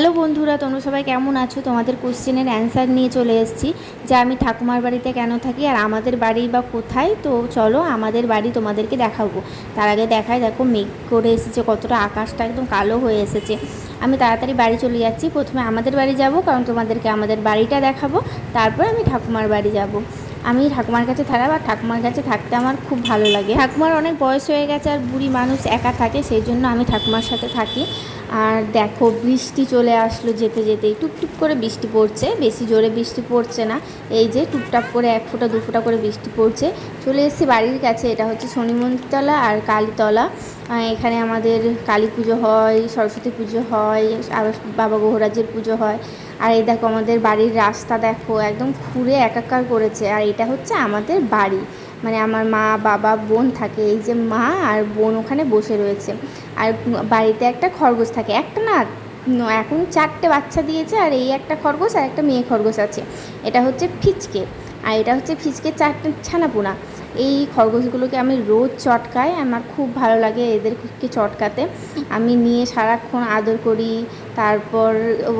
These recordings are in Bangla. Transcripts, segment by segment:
হ্যালো বন্ধুরা, তোমরা সবাই কেমন আছো? তোমাদের কোশ্চেনের অ্যান্সার নিয়ে চলে এসেছি যে আমি ঠাকুমার বাড়িতে কেন থাকি আর আমাদের বাড়ি বা কোথায়। তো চলো আমাদের বাড়ি তোমাদেরকে দেখাবো। তার আগে দেখায়, দেখো মেঘ করে এসেছে, কতটা আকাশটা একদম কালো হয়ে এসেছে। আমি তাড়াতাড়ি বাড়ি চলে যাচ্ছি। প্রথমে আমাদের বাড়ি যাব, কারণ তোমাদেরকে আমাদের বাড়িটা দেখাবো, তারপর আমি ঠাকুমার বাড়ি যাব। আমি ঠাকুমার কাছে থাকবো, আর ঠাকুমার কাছে থাকতে আমার খুব ভালো লাগে। ঠাকুমার অনেক বয়স হয়ে গেছে আর বুড়ি মানুষ একা থাকে, সেই জন্য আমি ঠাকুমার সাথে থাকি। আর দেখো বৃষ্টি চলে আসলো, যেতে যেতেই টুপটুপ করে বৃষ্টি পড়ছে, বেশি জোরে বৃষ্টি পড়ছে না, এই যে টুপটাপ করে 1 ফোঁটা 2 ফোঁটা করে বৃষ্টি পড়ছে। চলে এসেছি বাড়ির কাছে। এটা হচ্ছে শনি মন্দিরতলা আর কালীতলা। এখানে আমাদের কালী পুজো হয়, সরস্বতী পুজো হয়, আর বাবা গৌরাজের পুজো হয়। আর এই দেখো আমাদের বাড়ির রাস্তা, দেখো একদম খুঁড়ে একাকার করেছে। আর এটা হচ্ছে আমাদের বাড়ি, মানে আমার মা বাবা বোন থাকে। এই যে মা আর বোন ওখানে বসে রয়েছে। আর বাড়িতে একটা খরগোশ থাকে, একটা না, এখন 4টে বাচ্চা দিয়েছে। আর এই একটা খরগোশ আর একটা মেয়ে খরগোশ আছে। এটা হচ্ছে ফিচকে, আর এটা হচ্ছে ফিচকে 4টে ছানাপোনা। এই খরগোশগুলোকে আমি রোজ চটকাই, আমার খুব ভালো লাগে এদেরকে চটকাতে। আমি নিয়ে সারাক্ষণ আদর করি, তারপর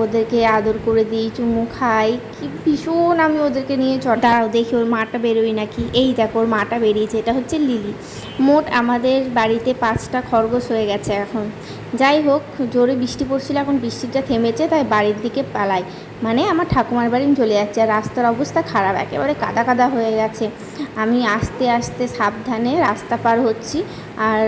ওদেরকে আদর করে দিই, চুমু খাই, কি ভীষণ আমি ওদেরকে নিয়ে দাঁড়াও দেখি ওর মাটা বেরোই নাকি। এই দেখো ওর মাটা বেরিয়েছে, এটা হচ্ছে লিলি। মোট আমাদের বাড়িতে 5টা খরগোশ হয়ে গেছে এখন। যাই হোক, জোরে বৃষ্টি পড়ছিল, এখন বৃষ্টিটা থেমেছে, তাই বাড়ির দিকে পালাই, মানে আমার ঠাকুমার বাড়ি চলে যাচ্ছে। আর রাস্তার অবস্থা খারাপ, একেবারে কাদা কাদা হয়ে গেছে। আমি আস্তে আস্তে সাবধানে রাস্তা পার হচ্ছি আর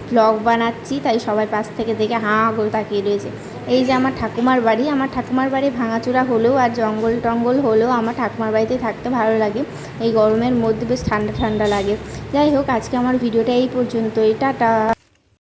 ব্লগ বানাচ্ছি, তাই সবাই পাশ থেকে দেখে হাঁ করে তাকিয়ে রয়েছে। এই যে আমার ঠাকুমার বাড়ি। আমার ঠাকুমার বাড়ি ভাঙাচোরা হলেও আর জঙ্গল টঙ্গল হলেও আমার ঠাকুমার বাড়িতে থাকতে ভালো লাগে। এই গরমের মধ্যে বেশ ঠান্ডা ঠান্ডা লাগে। যাই হোক, আজকে আমার ভিডিওটা এই পর্যন্তই। টাটা।